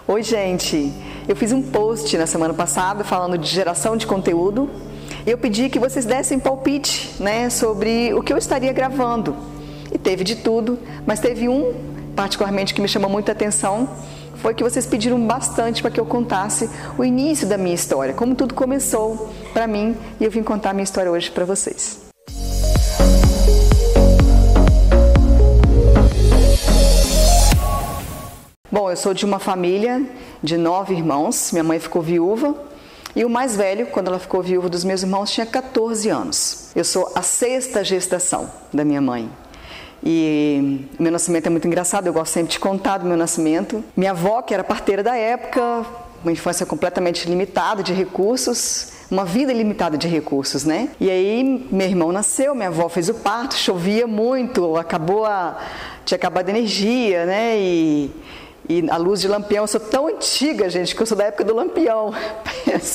Oi, gente! Eu fiz um post na semana passada falando de geração de conteúdo e eu pedi que vocês dessem palpite, sobre o que eu estaria gravando. E teve de tudo, mas teve um particularmente que me chamou muita atenção, foi que vocês pediram bastante para que eu contasse o início da minha história, como tudo começou para mim, e eu vim contar a minha história hoje para vocês. Bom, eu sou de uma família de 9 irmãos, minha mãe ficou viúva e o mais velho, quando ela ficou viúva dos meus irmãos, tinha 14 anos. Eu sou a 6ª gestação da minha mãe. E meu nascimento é muito engraçado, eu gosto sempre de contar do meu nascimento. Minha avó, que era parteira da época, uma infância completamente limitada de recursos, uma vida ilimitada de recursos, E aí, meu irmão nasceu, minha avó fez o parto, chovia muito, tinha acabado a energia, E a luz de lampião, eu sou tão antiga, gente, que eu sou da época do lampião.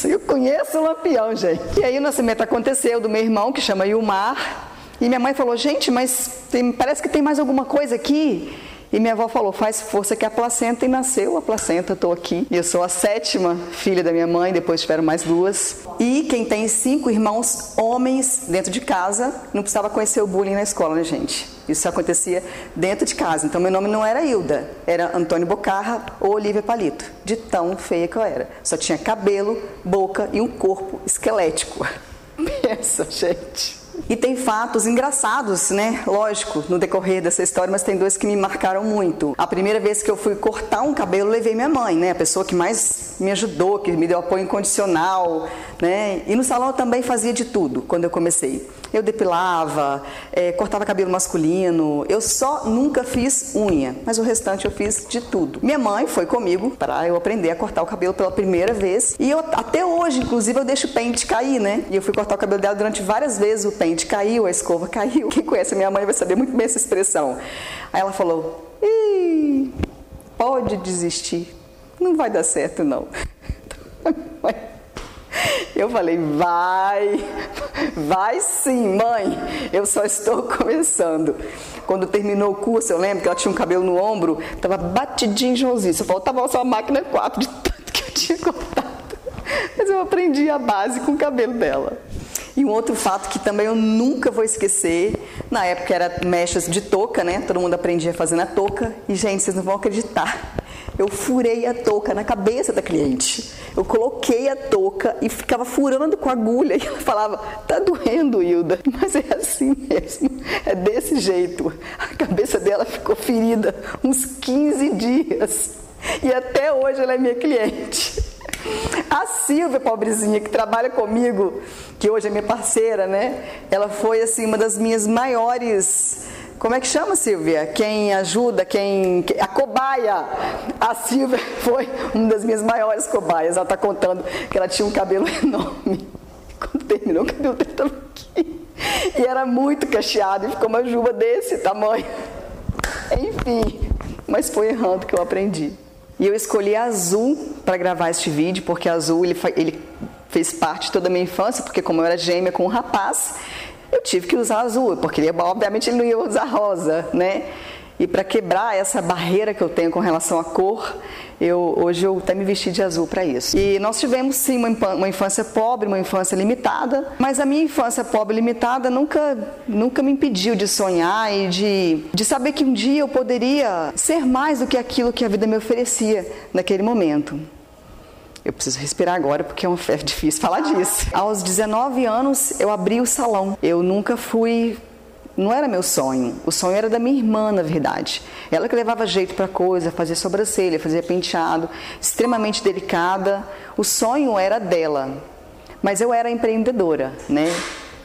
Eu conheço o lampião, gente. E aí o nascimento aconteceu do meu irmão, que chama Ilmar. E minha mãe falou, gente, mas parece que tem mais alguma coisa aqui. E minha avó falou, faz força que a placenta, e nasceu a placenta, estou aqui. E eu sou a 7ª filha da minha mãe, depois tiveram mais 2. E quem tem 5 irmãos homens dentro de casa, não precisava conhecer o bullying na escola, né, gente? Isso acontecia dentro de casa. Então, meu nome não era Hilda, era Antônio Bocarra ou Olivia Palito, de tão feia que eu era. Só tinha cabelo, boca e um corpo esquelético. Pensa, gente. E tem fatos engraçados, Lógico, no decorrer dessa história, mas tem 2 que me marcaram muito. A primeira vez que eu fui cortar um cabelo, levei minha mãe, A pessoa que mais me ajudou, que me deu apoio incondicional, E no salão eu também fazia de tudo, quando eu comecei. Eu depilava, cortava cabelo masculino, eu só nunca fiz unha, mas o restante eu fiz de tudo. Minha mãe foi comigo para eu aprender a cortar o cabelo pela primeira vez. E até hoje, inclusive, eu deixo o pente cair, E eu fui cortar o cabelo dela durante várias vezes, o pente caiu, a escova caiu. Quem conhece a minha mãe vai saber muito bem essa expressão. Aí ela falou, pode desistir, não vai dar certo não. Eu falei, vai sim, mãe, eu só estou começando. Quando terminou o curso, eu lembro que ela tinha um cabelo no ombro, estava batidinho de rosice, faltava só a máquina 4 de tanto que eu tinha cortado. Mas eu aprendi a base com o cabelo dela. E um outro fato que também eu nunca vou esquecer, na época era mechas de touca, Todo mundo aprendia fazendo a touca. E, gente, vocês não vão acreditar, eu furei a touca na cabeça da cliente. Eu coloquei a touca e ficava furando com a agulha. E ela falava, tá doendo, Hilda. Mas é assim mesmo, é desse jeito. A cabeça dela ficou ferida uns 15 dias. E até hoje ela é minha cliente. A Silvia, pobrezinha, que trabalha comigo, que hoje é minha parceira, Ela foi, assim, uma das minhas maiores... Como é que chama, Silvia? Quem ajuda, a cobaia. A Silvia foi uma das minhas maiores cobaias. Ela está contando que ela tinha um cabelo enorme. Quando terminou, o cabelo dela estava aqui. E era muito cacheado, e ficou uma juba desse tamanho. Enfim, mas foi errando que eu aprendi. E eu escolhi azul para gravar este vídeo, porque azul ele fez parte de toda a minha infância, porque como eu era gêmea com um rapaz, eu tive que usar azul, porque obviamente ele não ia usar rosa, E para quebrar essa barreira que eu tenho com relação à cor, hoje eu até me vesti de azul para isso. E nós tivemos sim uma infância pobre, uma infância limitada, mas a minha infância pobre e limitada nunca me impediu de sonhar e de saber que um dia eu poderia ser mais do que aquilo que a vida me oferecia naquele momento. Eu preciso respirar agora porque é difícil falar disso. Aos 19 anos eu abri o salão. Eu nunca fui... Não era meu sonho, o sonho era da minha irmã, na verdade. Ela que levava jeito para coisa, fazia sobrancelha, fazia penteado, extremamente delicada. O sonho era dela, mas eu era empreendedora,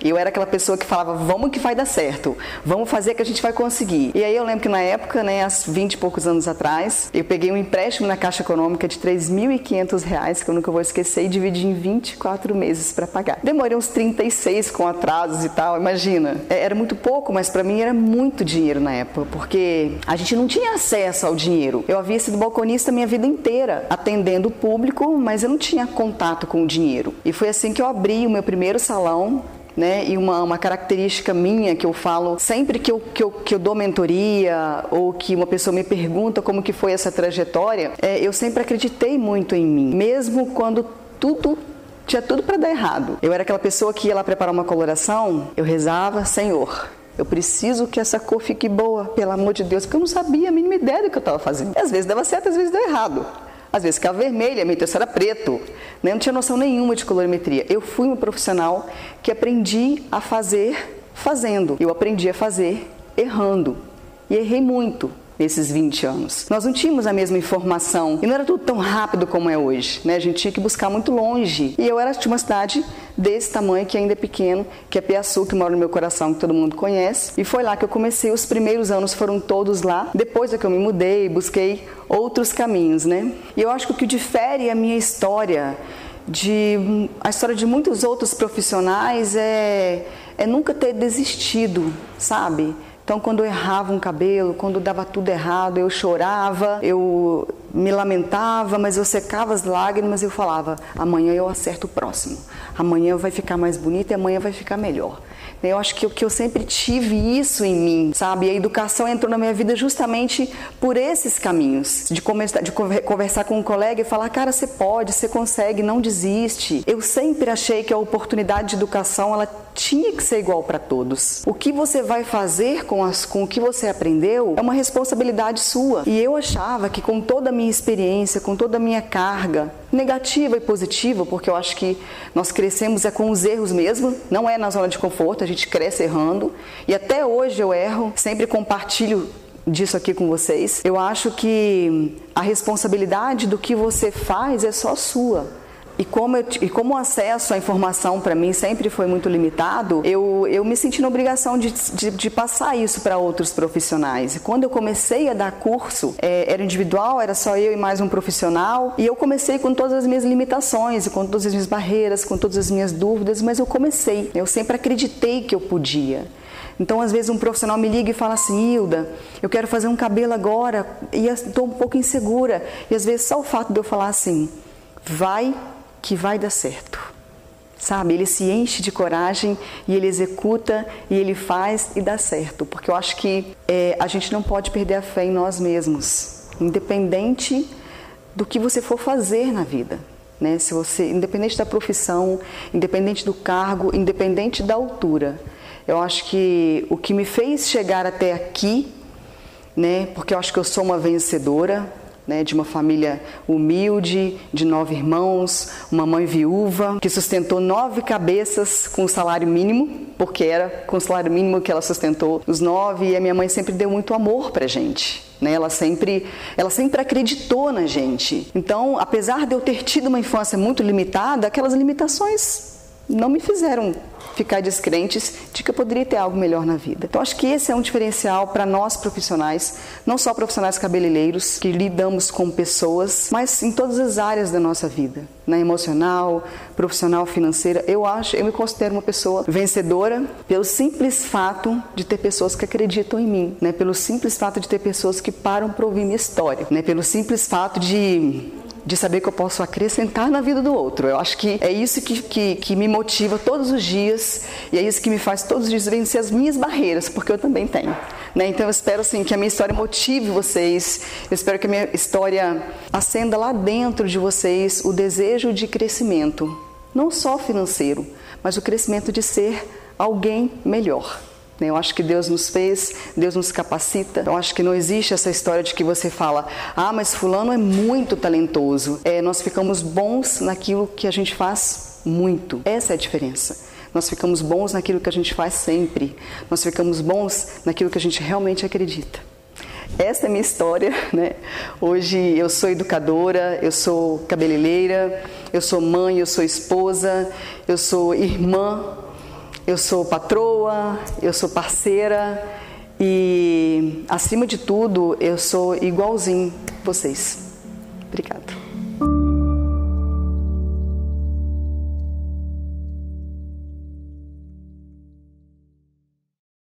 Eu era aquela pessoa que falava, vamos que vai dar certo, vamos fazer que a gente vai conseguir. E aí eu lembro que na época, há 20 e poucos anos atrás, eu peguei um empréstimo na Caixa Econômica de R$3.500, que eu nunca vou esquecer, e dividi em 24 meses para pagar. Demorei uns 36 com atrasos e tal, imagina. Era muito pouco, mas para mim era muito dinheiro na época, porque a gente não tinha acesso ao dinheiro. Eu havia sido balconista a minha vida inteira, atendendo o público, mas eu não tinha contato com o dinheiro. E foi assim que eu abri o meu primeiro salão, né? E uma característica minha que eu falo sempre que eu dou mentoria ou que uma pessoa me pergunta como que foi essa trajetória, eu sempre acreditei muito em mim, mesmo quando tinha tudo para dar errado. Eu era aquela pessoa que ia lá preparar uma coloração, eu rezava, Senhor, eu preciso que essa cor fique boa, pelo amor de Deus, porque eu não sabia a mínima ideia do que eu estava fazendo. Às vezes dava certo, às vezes dava errado. Às vezes ficava vermelha, meu terço era preto. Né? Eu não tinha noção nenhuma de colorimetria. Eu fui uma profissional que aprendi a fazer fazendo. Eu aprendi a fazer errando. E errei muito nesses 20 anos. Nós não tínhamos a mesma informação e não era tudo tão rápido como é hoje, né? A gente tinha que buscar muito longe. E eu era de uma cidade desse tamanho, que ainda é pequeno, que é Piaçu, que mora no meu coração, que todo mundo conhece. E foi lá que eu comecei, os primeiros anos foram todos lá. Depois é que eu me mudei, busquei outros caminhos, né? E eu acho que o que difere a minha história a história de muitos outros profissionais é nunca ter desistido, sabe? Então, quando eu errava um cabelo, quando dava tudo errado, eu chorava, eu me lamentava, mas eu secava as lágrimas e eu falava, amanhã eu acerto o próximo, amanhã vai ficar mais bonito e amanhã vai ficar melhor. Eu acho que eu sempre tive isso em mim, sabe? A educação entrou na minha vida justamente por esses caminhos, de conversar com um colega e falar, cara, você pode, você consegue, não desiste. Eu sempre achei que a oportunidade de educação, ela tinha que ser igual para todos. O que você vai fazer com o que você aprendeu é uma responsabilidade sua. E eu achava que com toda a minha experiência, com toda a minha carga, negativa e positiva, porque eu acho que nós crescemos com os erros mesmo, não é na zona de conforto, a gente cresce errando, e até hoje eu erro, sempre compartilho disso aqui com vocês. Eu acho que a responsabilidade do que você faz é só sua. E como o acesso à informação para mim sempre foi muito limitado, eu me senti na obrigação de passar isso para outros profissionais. E quando eu comecei a dar curso, era individual, era só eu e mais um profissional, e eu comecei com todas as minhas limitações, com todas as minhas barreiras, com todas as minhas dúvidas, mas eu comecei. Eu sempre acreditei que eu podia. Então, às vezes, um profissional me liga e fala assim, Hilda, eu quero fazer um cabelo agora, e estou um pouco insegura. E às vezes só o fato de eu falar assim, que vai dar certo, sabe? Ele se enche de coragem e ele executa e ele faz e dá certo, porque eu acho que a gente não pode perder a fé em nós mesmos, independente do que você for fazer na vida, né? Independente da profissão, independente do cargo, independente da altura. Eu acho que o que me fez chegar até aqui, né? Porque eu acho que eu sou uma vencedora, né, de uma família humilde, de 9 irmãos, uma mãe viúva, que sustentou 9 cabeças com o salário mínimo, porque era com o salário mínimo que ela sustentou os 9, e a minha mãe sempre deu muito amor pra gente, né? Ela sempre acreditou na gente. Então, apesar de eu ter tido uma infância muito limitada, aquelas limitações não me fizeram ficar descrentes de que eu poderia ter algo melhor na vida. Então, acho que esse é um diferencial para nós profissionais, não só profissionais cabeleireiros, que lidamos com pessoas, mas em todas as áreas da nossa vida, na emocional, profissional, financeira. Eu me considero uma pessoa vencedora pelo simples fato de ter pessoas que acreditam em mim, né? Pelo simples fato de ter pessoas que param para ouvir minha história, né? Pelo simples fato de saber que eu posso acrescentar na vida do outro. Eu acho que é isso que me motiva todos os dias, e é isso que me faz todos os dias vencer as minhas barreiras, porque eu também tenho, né? Então eu espero assim, que a minha história motive vocês, eu espero que a minha história acenda lá dentro de vocês o desejo de crescimento, não só financeiro, mas o crescimento de ser alguém melhor. Eu acho que Deus nos fez, Deus nos capacita. Eu acho que não existe essa história de que você fala, mas fulano é muito talentoso. Nós ficamos bons naquilo que a gente faz muito. Essa é a diferença. Nós ficamos bons naquilo que a gente faz sempre. Nós ficamos bons naquilo que a gente realmente acredita. Essa é a minha história, né? Hoje eu sou educadora, eu sou cabeleireira, eu sou mãe, eu sou esposa, eu sou irmã, eu sou patroa, eu sou parceira e, acima de tudo, eu sou igualzinho vocês. Obrigada.